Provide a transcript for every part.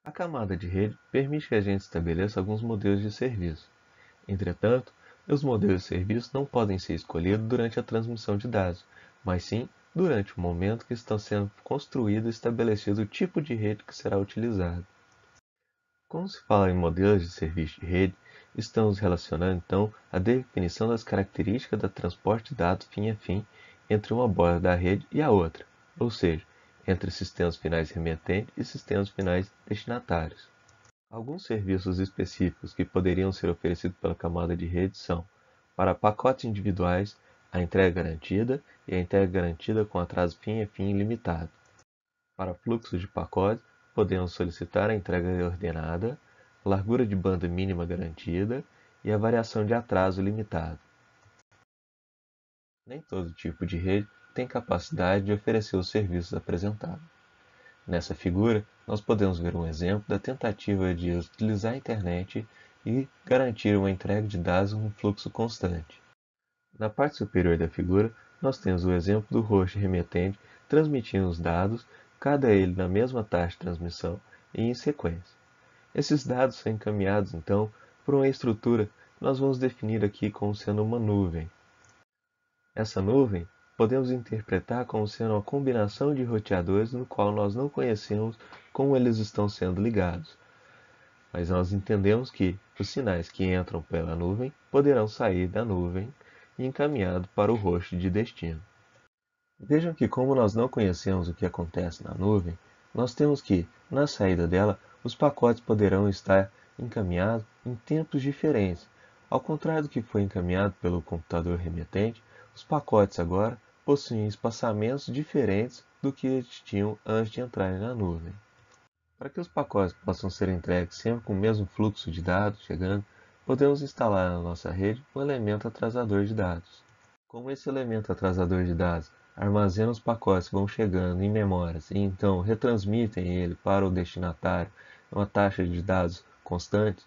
A camada de rede permite que a gente estabeleça alguns modelos de serviço. Entretanto, os modelos de serviço não podem ser escolhidos durante a transmissão de dados, mas sim durante o momento que está sendo construído e estabelecido o tipo de rede que será utilizado. Quando se fala em modelos de serviço de rede, estamos relacionando então a definição das características do transporte de dados fim a fim entre uma borda da rede e a outra, ou seja, entre sistemas finais remetentes e sistemas finais destinatários. Alguns serviços específicos que poderiam ser oferecidos pela camada de rede são, para pacotes individuais, a entrega garantida e a entrega garantida com atraso fim a fim ilimitado. Para fluxos de pacotes, podemos solicitar a entrega ordenada, a largura de banda mínima garantida e a variação de atraso limitado. Nem todo tipo de rede tem capacidade de oferecer os serviços apresentados. Nessa figura, nós podemos ver um exemplo da tentativa de utilizar a internet e garantir uma entrega de dados em um fluxo constante. Na parte superior da figura, nós temos o exemplo do host remetente transmitindo os dados, cada ele na mesma taxa de transmissão e em sequência. Esses dados são encaminhados, então, por uma estrutura que nós vamos definir aqui como sendo uma nuvem. Essa nuvem podemos interpretar como sendo uma combinação de roteadores no qual nós não conhecemos como eles estão sendo ligados, mas nós entendemos que os sinais que entram pela nuvem poderão sair da nuvem e encaminhados para o host de destino. Vejam que, como nós não conhecemos o que acontece na nuvem, nós temos que, na saída dela, os pacotes poderão estar encaminhados em tempos diferentes. Ao contrário do que foi encaminhado pelo computador remetente, os pacotes agora possuem espaçamentos diferentes do que eles tinham antes de entrarem na nuvem. Para que os pacotes possam ser entregues sempre com o mesmo fluxo de dados chegando, podemos instalar na nossa rede um elemento atrasador de dados. Como esse elemento atrasador de dados armazena os pacotes que vão chegando em memórias e então retransmitem ele para o destinatário em uma taxa de dados constante,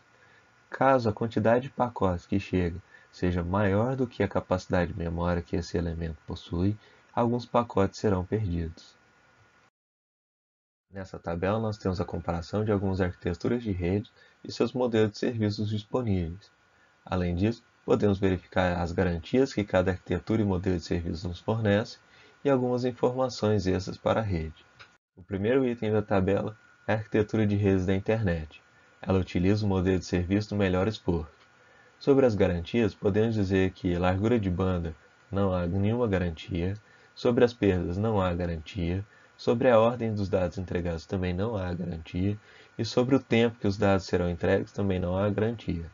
caso a quantidade de pacotes que chega seja maior do que a capacidade de memória que esse elemento possui, alguns pacotes serão perdidos. Nessa tabela nós temos a comparação de algumas arquiteturas de rede e seus modelos de serviços disponíveis. Além disso, podemos verificar as garantias que cada arquitetura e modelo de serviço nos fornece e algumas informações extras para a rede. O primeiro item da tabela é a arquitetura de redes da internet. Ela utiliza o modelo de serviço do melhor esforço. Sobre as garantias, podemos dizer que largura de banda não há nenhuma garantia, sobre as perdas não há garantia, sobre a ordem dos dados entregados também não há garantia, e sobre o tempo que os dados serão entregues também não há garantia.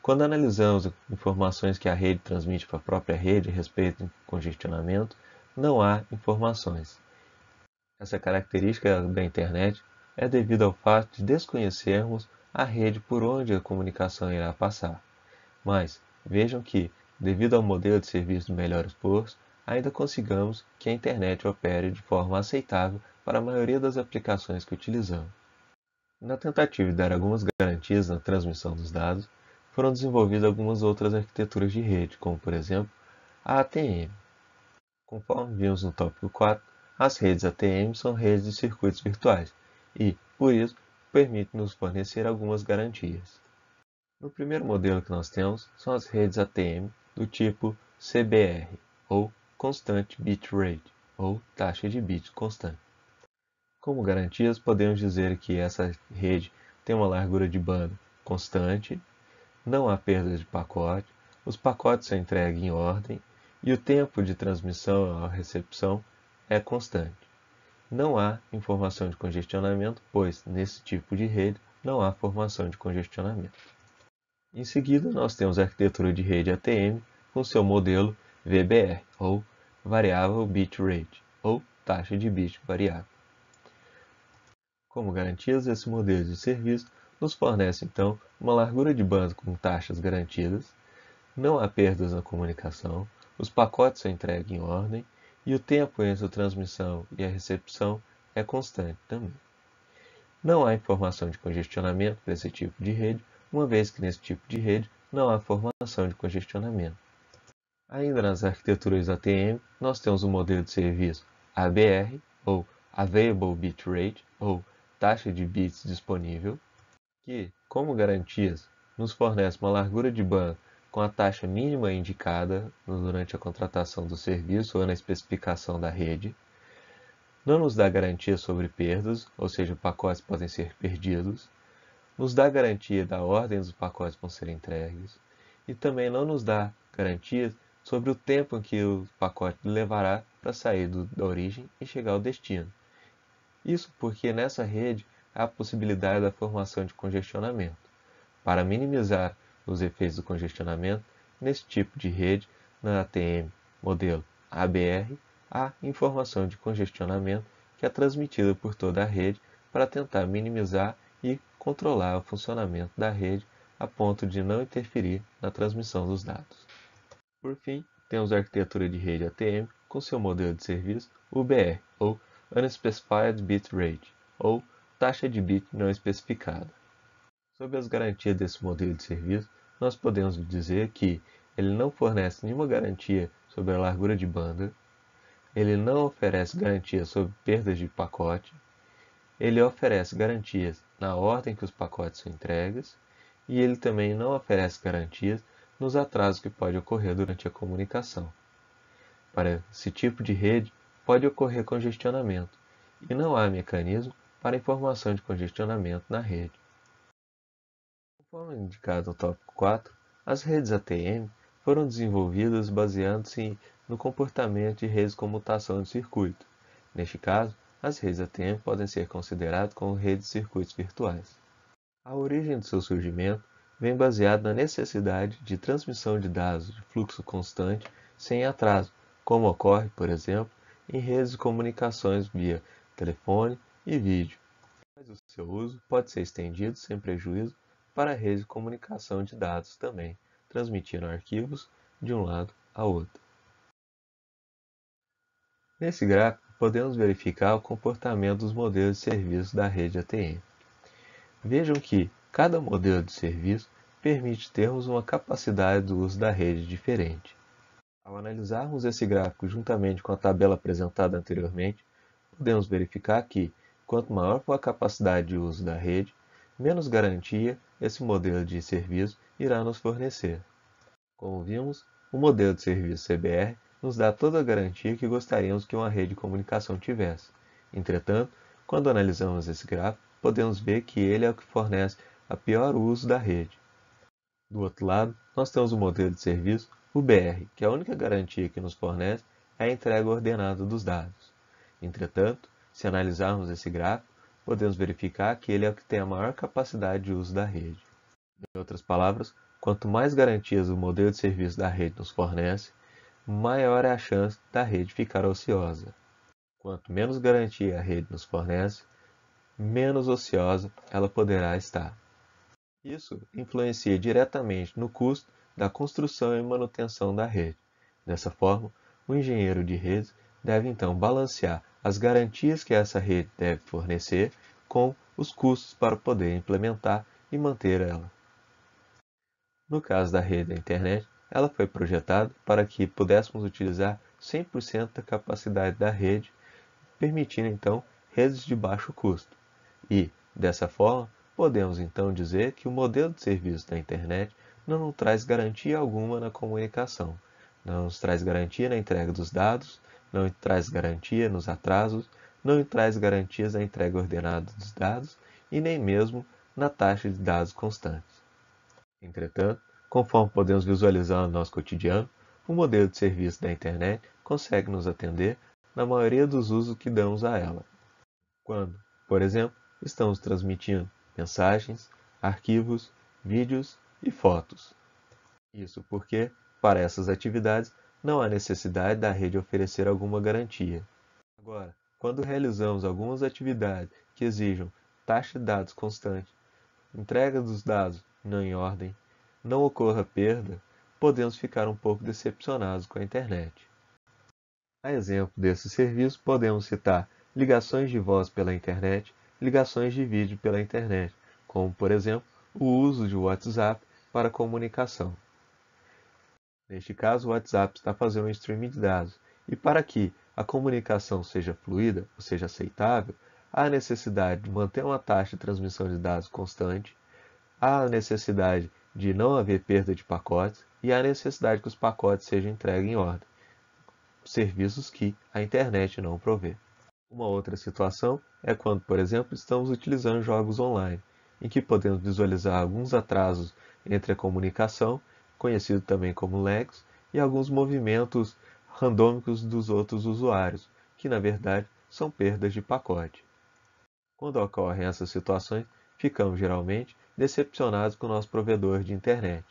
Quando analisamos informações que a rede transmite para a própria rede a respeito de congestionamento, não há informações. Essa característica da internet é devido ao fato de desconhecermos a rede por onde a comunicação irá passar. Mas vejam que, devido ao modelo de serviço do melhor esforço, ainda consigamos que a internet opere de forma aceitável para a maioria das aplicações que utilizamos. Na tentativa de dar algumas garantias na transmissão dos dados, foram desenvolvidas algumas outras arquiteturas de rede, como por exemplo a ATM. Conforme vimos no tópico 4, as redes ATM são redes de circuitos virtuais e, por isso, permitem nos fornecer algumas garantias. No primeiro modelo que nós temos são as redes ATM do tipo CBR, ou Constant Bit Rate, ou taxa de bits constante. Como garantias, podemos dizer que essa rede tem uma largura de banda constante, não há perdas de pacote, os pacotes são entregues em ordem e o tempo de transmissão à recepção é constante. Não há informação de congestionamento, pois, nesse tipo de rede, não há formação de congestionamento. Em seguida, nós temos a arquitetura de rede ATM com seu modelo VBR, ou Variable Bit Rate, ou taxa de bit variável. Como garantias, esse modelo de serviço nos fornece, então, uma largura de banda com taxas garantidas, não há perdas na comunicação, os pacotes são entregues em ordem e o tempo entre a transmissão e a recepção é constante também. Não há informação de congestionamento para esse tipo de rede, uma vez que nesse tipo de rede não há formação de congestionamento. Ainda nas arquiteturas ATM, nós temos o modelo de serviço ABR, ou Available Bit Rate, ou taxa de bits disponível, que, como garantias, nos fornece uma largura de banda com a taxa mínima indicada durante a contratação do serviço ou na especificação da rede, não nos dá garantia sobre perdas, ou seja, pacotes podem ser perdidos, nos dá garantia da ordem dos pacotes vão ser entregues, e também não nos dá garantias sobre o tempo em que o pacote levará para sair da origem e chegar ao destino. Isso porque nessa rede há a possibilidade da formação de congestionamento. Para minimizar os efeitos do congestionamento, nesse tipo de rede, na ATM modelo ABR, há informação de congestionamento que é transmitida por toda a rede para tentar minimizar e controlar o funcionamento da rede a ponto de não interferir na transmissão dos dados. Por fim, temos a arquitetura de rede ATM com seu modelo de serviço UBR, ou Unspecified Bit Rate, ou taxa de bit não especificada. Sob as garantias desse modelo de serviço, nós podemos dizer que ele não fornece nenhuma garantia sobre a largura de banda, ele não oferece garantia sobre perdas de pacote, ele oferece garantias na ordem que os pacotes são entregues e ele também não oferece garantias nos atrasos que podem ocorrer durante a comunicação. Para esse tipo de rede, pode ocorrer congestionamento e não há mecanismo para informação de congestionamento na rede. Conforme indicado no tópico 4, as redes ATM foram desenvolvidas baseando-se no comportamento de redes de comutação de circuito. Neste caso, as redes ATM podem ser consideradas como redes de circuitos virtuais. A origem do seu surgimento vem baseada na necessidade de transmissão de dados de fluxo constante sem atraso, como ocorre, por exemplo, em redes de comunicações via telefone e vídeo. Mas o seu uso pode ser estendido sem prejuízo para a rede de comunicação de dados também, transmitindo arquivos de um lado a outro. Nesse gráfico, podemos verificar o comportamento dos modelos de serviço da rede ATM. Vejam que cada modelo de serviço permite termos uma capacidade do uso da rede diferente. Ao analisarmos esse gráfico juntamente com a tabela apresentada anteriormente, podemos verificar que, quanto maior for a capacidade de uso da rede, menos garantia esse modelo de serviço irá nos fornecer. Como vimos, o modelo de serviço CBR nos dá toda a garantia que gostaríamos que uma rede de comunicação tivesse. Entretanto, quando analisamos esse gráfico, podemos ver que ele é o que fornece a pior uso da rede. Do outro lado, nós temos o modelo de serviço UBR, que a única garantia que nos fornece é a entrega ordenada dos dados. Entretanto, se analisarmos esse gráfico, podemos verificar que ele é o que tem a maior capacidade de uso da rede. Em outras palavras, quanto mais garantias o modelo de serviço da rede nos fornece, maior é a chance da rede ficar ociosa. Quanto menos garantia a rede nos fornece, menos ociosa ela poderá estar. Isso influencia diretamente no custo da construção e manutenção da rede. Dessa forma, o engenheiro de redes deve então balancear as garantias que essa rede deve fornecer com os custos para poder implementar e manter ela. No caso da rede da internet, ela foi projetada para que pudéssemos utilizar 100% da capacidade da rede, permitindo então redes de baixo custo. E, dessa forma, podemos então dizer que o modelo de serviço da internet não nos traz garantia alguma na comunicação, não nos traz garantia na entrega dos dados, não traz garantia nos atrasos, não traz garantias na entrega ordenada dos dados e nem mesmo na taxa de dados constantes. Entretanto, conforme podemos visualizar no nosso cotidiano, o modelo de serviço da internet consegue nos atender na maioria dos usos que damos a ela. Quando, por exemplo, estamos transmitindo mensagens, arquivos, vídeos e fotos. Isso porque, para essas atividades, não há necessidade da rede oferecer alguma garantia. Agora, quando realizamos algumas atividades que exijam taxa de dados constante, entrega dos dados não em ordem, não ocorra perda, podemos ficar um pouco decepcionados com a internet. A exemplo desse serviço, podemos citar ligações de voz pela internet, ligações de vídeo pela internet, como, por exemplo, o uso de WhatsApp para comunicação. Neste caso, o WhatsApp está fazendo um streaming de dados, e para que a comunicação seja fluida, ou seja aceitável, há a necessidade de manter uma taxa de transmissão de dados constante, há a necessidade de não haver perda de pacotes e há a necessidade que os pacotes sejam entregues em ordem, serviços que a internet não provê. Uma outra situação é quando, por exemplo, estamos utilizando jogos online, em que podemos visualizar alguns atrasos entre a comunicação, conhecido também como lags, e alguns movimentos randômicos dos outros usuários, que na verdade são perdas de pacote. Quando ocorrem essas situações, ficamos geralmente decepcionados com o nosso provedor de internet.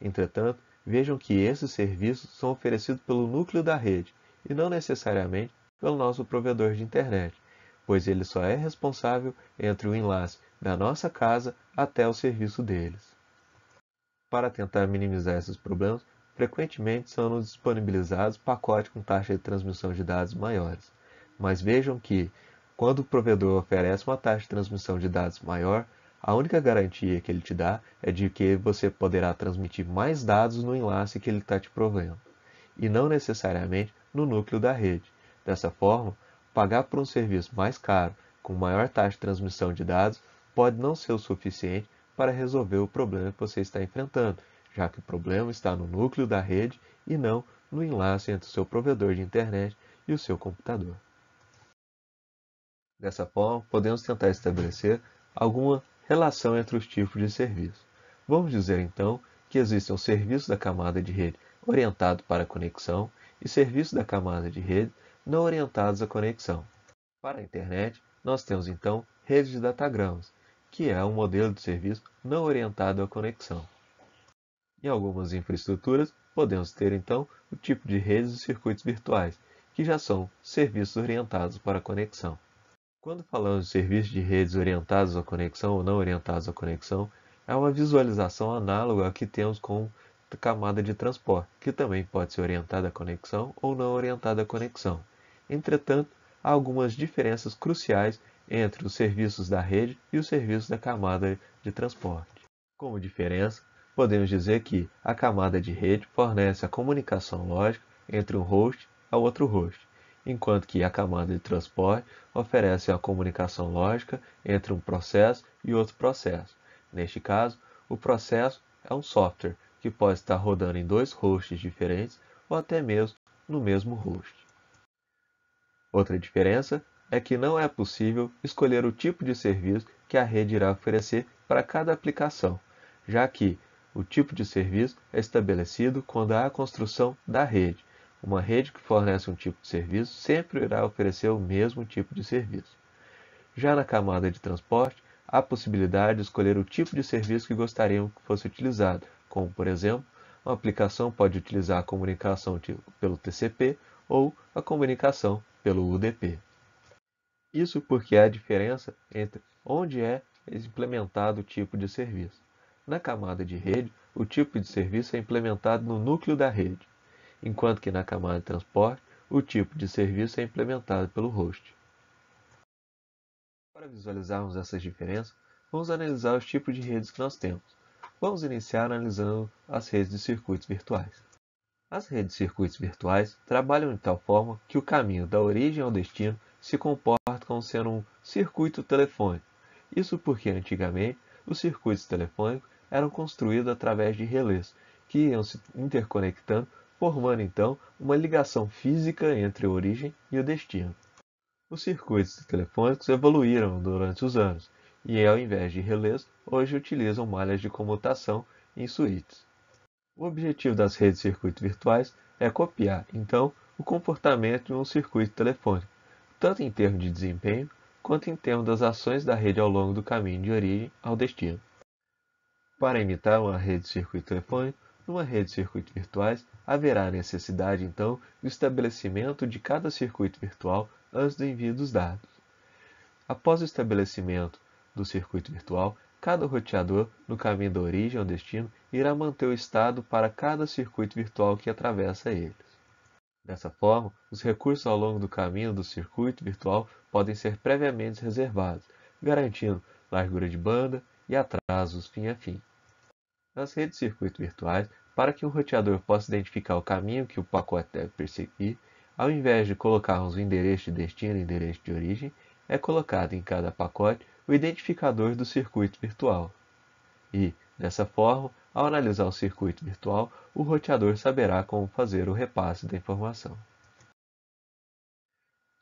Entretanto, vejam que esses serviços são oferecidos pelo núcleo da rede e não necessariamente pelo nosso provedor de internet, pois ele só é responsável entre o enlace da nossa casa até o serviço deles. Para tentar minimizar esses problemas, frequentemente são-nos disponibilizados pacotes com taxa de transmissão de dados maiores. Mas vejam que, quando o provedor oferece uma taxa de transmissão de dados maior, a única garantia que ele te dá é de que você poderá transmitir mais dados no enlace que ele está te provendo, e não necessariamente no núcleo da rede. Dessa forma, pagar por um serviço mais caro, com maior taxa de transmissão de dados, pode não ser o suficiente para resolver o problema que você está enfrentando, já que o problema está no núcleo da rede e não no enlace entre o seu provedor de internet e o seu computador. Dessa forma, podemos tentar estabelecer alguma relação entre os tipos de serviço. Vamos dizer então que existem os serviços da camada de rede orientados para a conexão e serviços da camada de rede não orientados à conexão. Para a internet, nós temos então redes de datagramas, que é um modelo de serviço não orientado à conexão. Em algumas infraestruturas, podemos ter então o tipo de redes e circuitos virtuais, que já são serviços orientados para a conexão. Quando falamos de serviços de redes orientados à conexão ou não orientados à conexão, é uma visualização análoga à que temos com a camada de transporte, que também pode ser orientada à conexão ou não orientada à conexão. Entretanto, há algumas diferenças cruciais entre os serviços da rede e os serviços da camada de transporte. Como diferença, podemos dizer que a camada de rede fornece a comunicação lógica entre um host a outro host, enquanto que a camada de transporte oferece a comunicação lógica entre um processo e outro processo. Neste caso, o processo é um software que pode estar rodando em dois hosts diferentes ou até mesmo no mesmo host. Outra diferença é que não é possível escolher o tipo de serviço que a rede irá oferecer para cada aplicação, já que o tipo de serviço é estabelecido quando há a construção da rede. Uma rede que fornece um tipo de serviço sempre irá oferecer o mesmo tipo de serviço. Já na camada de transporte, há a possibilidade de escolher o tipo de serviço que gostariam que fosse utilizado, como, por exemplo, uma aplicação pode utilizar a comunicação pelo TCP ou a comunicação pelo UDP. Isso porque há diferença entre onde é implementado o tipo de serviço. Na camada de rede, o tipo de serviço é implementado no núcleo da rede, enquanto que na camada de transporte, o tipo de serviço é implementado pelo host. Para visualizarmos essas diferenças, vamos analisar os tipos de redes que nós temos. Vamos iniciar analisando as redes de circuitos virtuais. As redes de circuitos virtuais trabalham de tal forma que o caminho da origem ao destino se comporta como sendo um circuito telefônico. Isso porque antigamente os circuitos telefônicos eram construídos através de relés, que iam se interconectando, formando então uma ligação física entre a origem e o destino. Os circuitos telefônicos evoluíram durante os anos e, ao invés de relés, hoje utilizam malhas de comutação em suítes. O objetivo das redes de circuitos virtuais é copiar, então, o comportamento de um circuito telefônico, tanto em termos de desempenho quanto em termos das ações da rede ao longo do caminho de origem ao destino. Para imitar uma rede de circuito telefônico, numa rede de circuitos virtuais, haverá a necessidade, então, do estabelecimento de cada circuito virtual antes do envio dos dados. Após o estabelecimento do circuito virtual, cada roteador, no caminho da origem ao destino, irá manter o estado para cada circuito virtual que atravessa eles. Dessa forma, os recursos ao longo do caminho do circuito virtual podem ser previamente reservados, garantindo largura de banda e atrasos fim a fim. Nas redes de circuito virtuais, para que um roteador possa identificar o caminho que o pacote deve perseguir, ao invés de colocarmos o endereço de destino e o endereço de origem, é colocado em cada pacote o identificador do circuito virtual. E, dessa forma, ao analisar o circuito virtual, o roteador saberá como fazer o repasse da informação.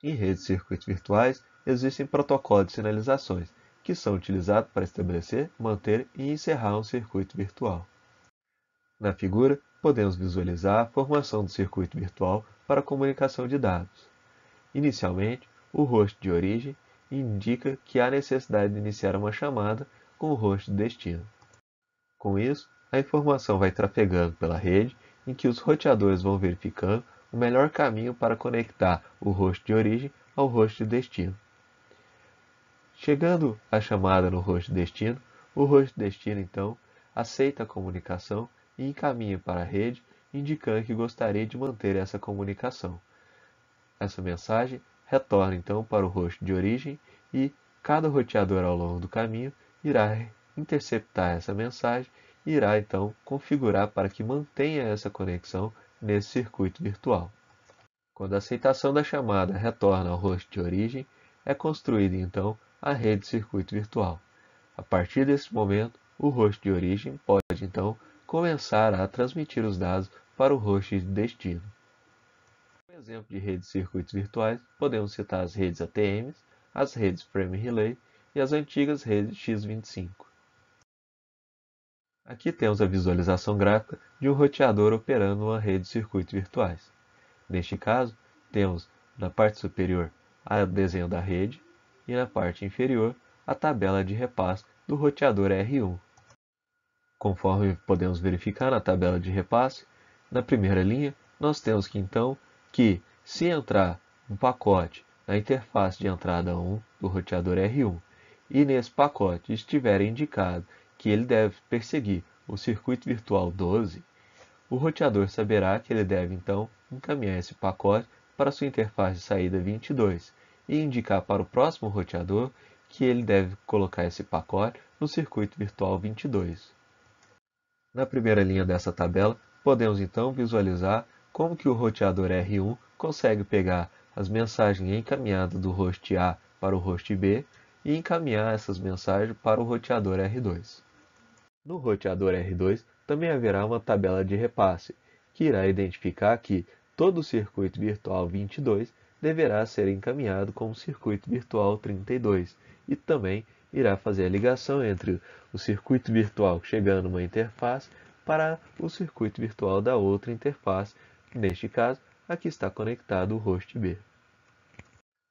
Em redes de circuitos virtuais, existem protocolos de sinalizações, que são utilizados para estabelecer, manter e encerrar um circuito virtual. Na figura, podemos visualizar a formação do circuito virtual para a comunicação de dados. Inicialmente, o host de origem indica que há necessidade de iniciar uma chamada com o host de destino. Com isso, a informação vai trafegando pela rede, em que os roteadores vão verificando o melhor caminho para conectar o host de origem ao host de destino. Chegando a chamada no host de destino, o host de destino então aceita a comunicação e encaminha para a rede, indicando que gostaria de manter essa comunicação. Essa mensagem retorna então para o host de origem e cada roteador ao longo do caminho irá interceptar essa mensagem e irá então configurar para que mantenha essa conexão nesse circuito virtual. Quando a aceitação da chamada retorna ao host de origem, é construída então a rede de circuito virtual. A partir desse momento, o host de origem pode então começar a transmitir os dados para o host de destino. Como exemplo de redes de circuitos virtuais, podemos citar as redes ATMs, as redes Frame Relay e as antigas redes X25. Aqui temos a visualização gráfica de um roteador operando uma rede de circuitos virtuais. Neste caso, temos na parte superior o desenho da rede e na parte inferior a tabela de repasse do roteador R1. Conforme podemos verificar na tabela de repasse, na primeira linha nós temos que se entrar um pacote na interface de entrada 1 do roteador R1 e nesse pacote estiver indicado que ele deve perseguir o circuito virtual 12, o roteador saberá que ele deve então encaminhar esse pacote para sua interface de saída 22 e indicar para o próximo roteador que ele deve colocar esse pacote no circuito virtual 22. Na primeira linha dessa tabela, podemos então visualizar como que o roteador R1 consegue pegar as mensagens encaminhadas do host A para o host B e encaminhar essas mensagens para o roteador R2. No roteador R2 também haverá uma tabela de repasse, que irá identificar que todo o circuito virtual 22 deverá ser encaminhado como circuito virtual 32 e também irá fazer a ligação entre o circuito virtual chegando numa interface para o circuito virtual da outra interface, neste caso, aqui está conectado o host B.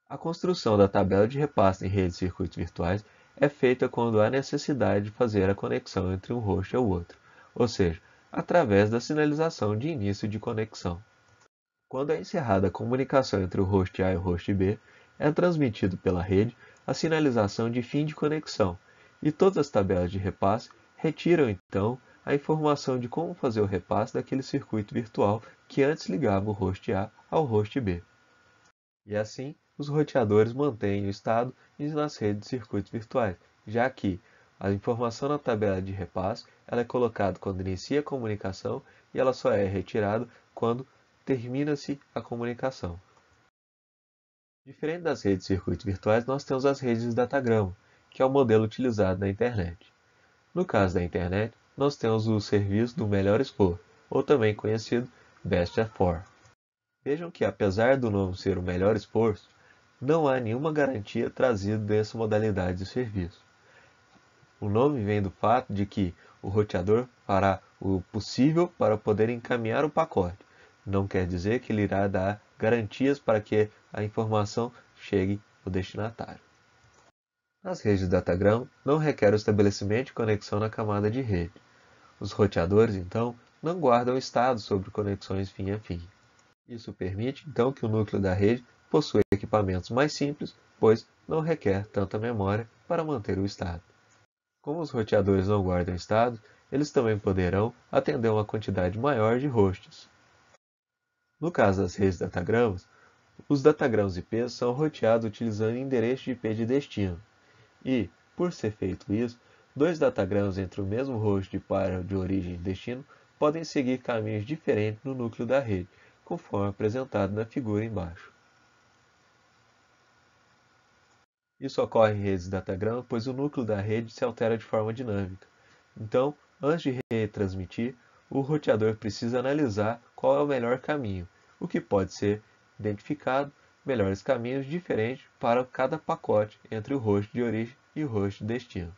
A construção da tabela de repasse em redes de circuitos virtuais é feita quando há necessidade de fazer a conexão entre um host ao outro, ou seja, através da sinalização de início de conexão. Quando é encerrada a comunicação entre o host A e o host B, é transmitido pela rede a sinalização de fim de conexão, e todas as tabelas de repasse retiram então a informação de como fazer o repasse daquele circuito virtual que antes ligava o host A ao host B. E assim, os roteadores mantêm o estado nas redes de circuitos virtuais, já que a informação na tabela de repasse ela é colocada quando inicia a comunicação e ela só é retirada quando termina-se a comunicação. Diferente das redes de circuitos virtuais, nós temos as redes de datagrama, que é o modelo utilizado na internet. No caso da internet, nós temos o serviço do melhor expor, ou também conhecido Best Effort. Vejam que, apesar do nome ser o melhor esforço, não há nenhuma garantia trazida dessa modalidade de serviço. O nome vem do fato de que o roteador fará o possível para poder encaminhar o pacote. Não quer dizer que ele irá dar garantias para que a informação chegue ao destinatário. As redes de datagrama não requerem o estabelecimento de conexão na camada de rede. Os roteadores, então, não guardam estado sobre conexões fim a fim. Isso permite, então, que o núcleo da rede possua equipamentos mais simples, pois não requer tanta memória para manter o estado. Como os roteadores não guardam estado, eles também poderão atender uma quantidade maior de hosts. No caso das redes datagramas, os datagramas IP são roteados utilizando endereço de IP de destino. E, por ser feito isso, dois datagramas entre o mesmo host de origem e destino podem seguir caminhos diferentes no núcleo da rede, conforme apresentado na figura embaixo. Isso ocorre em redes datagram, pois o núcleo da rede se altera de forma dinâmica. Então, antes de retransmitir, o roteador precisa analisar qual é o melhor caminho, o que pode ser identificado melhores caminhos diferentes para cada pacote entre o host de origem e o host de destino.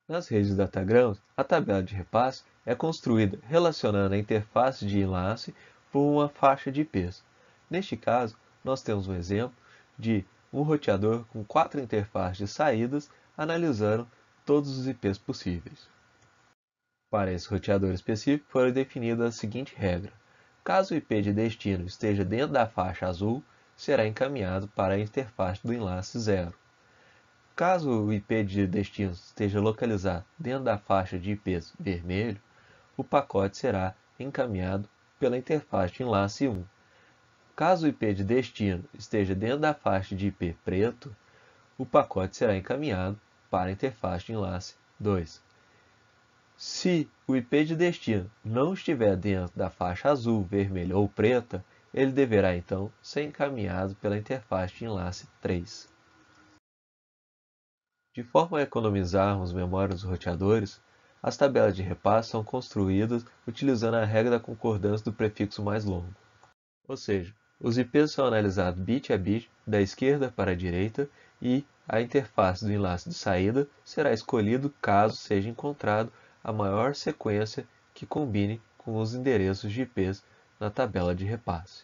Nas redes datagram, a tabela de repasse é construída relacionando a interface de enlace por uma faixa de IPs. Neste caso, nós temos um exemplo de um roteador com 4 interfaces de saídas analisando todos os IPs possíveis. Para esse roteador específico, foi definida a seguinte regra: caso o IP de destino esteja dentro da faixa azul, será encaminhado para a interface do enlace 0. Caso o IP de destino esteja localizado dentro da faixa de IPs vermelho, o pacote será encaminhado pela interface de enlace 1. Caso o IP de destino esteja dentro da faixa de IP preto, o pacote será encaminhado para a interface de enlace 2. Se o IP de destino não estiver dentro da faixa azul, vermelha ou preta, ele deverá então ser encaminhado pela interface de enlace 3. De forma a economizarmos memória dos roteadores, as tabelas de repasse são construídas utilizando a regra da concordância do prefixo mais longo. Ou seja, os IPs são analisados bit a bit da esquerda para a direita e a interface do enlace de saída será escolhido caso seja encontrado a maior sequência que combine com os endereços de IPs na tabela de repasse.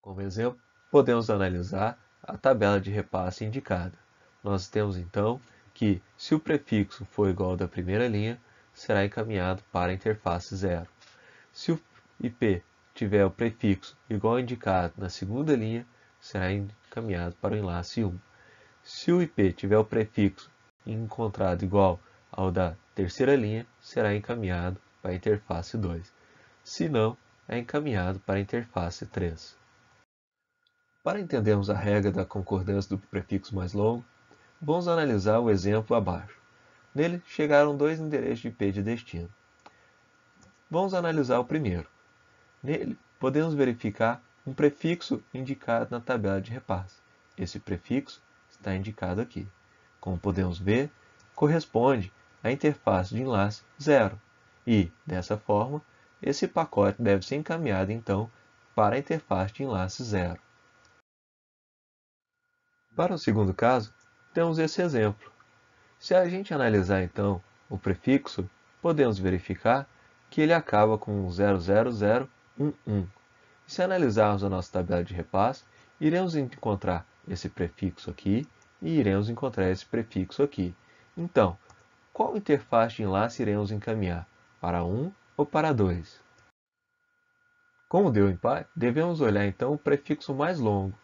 Como exemplo, podemos analisar a tabela de repasse indicada. Nós temos então que, se o prefixo for igual ao da primeira linha, será encaminhado para a interface 0. Se o IP tiver o prefixo igual ao indicado na segunda linha, será encaminhado para o enlace 1. Se o IP tiver o prefixo encontrado igual ao da terceira linha, será encaminhado para a interface 2. Se não, é encaminhado para a interface 3. Para entendermos a regra da concordância do prefixo mais longo, vamos analisar o exemplo abaixo. Nele, chegaram dois endereços de IP de destino. Vamos analisar o primeiro. Nele, podemos verificar um prefixo indicado na tabela de repasse. Esse prefixo está indicado aqui. Como podemos ver, corresponde à interface de enlace 0. E, dessa forma, esse pacote deve ser encaminhado, então, para a interface de enlace 0. Para o segundo caso, temos esse exemplo. Se a gente analisar então o prefixo, podemos verificar que ele acaba com 00011. Se analisarmos a nossa tabela de repasse, iremos encontrar esse prefixo aqui e iremos encontrar esse prefixo aqui. Então, qual interface de enlace iremos encaminhar? Para 1 ou para 2? Como deu empate, devemos olhar então o prefixo mais longo.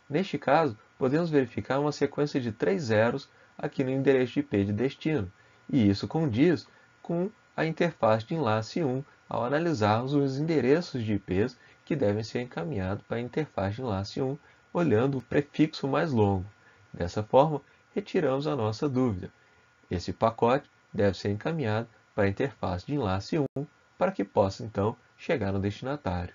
Neste caso, podemos verificar uma sequência de 3 zeros aqui no endereço de IP de destino, e isso condiz com a interface de enlace 1 ao analisarmos os endereços de IPs que devem ser encaminhados para a interface de enlace 1, olhando o prefixo mais longo. Dessa forma, retiramos a nossa dúvida. Esse pacote deve ser encaminhado para a interface de enlace 1 para que possa então chegar no destinatário.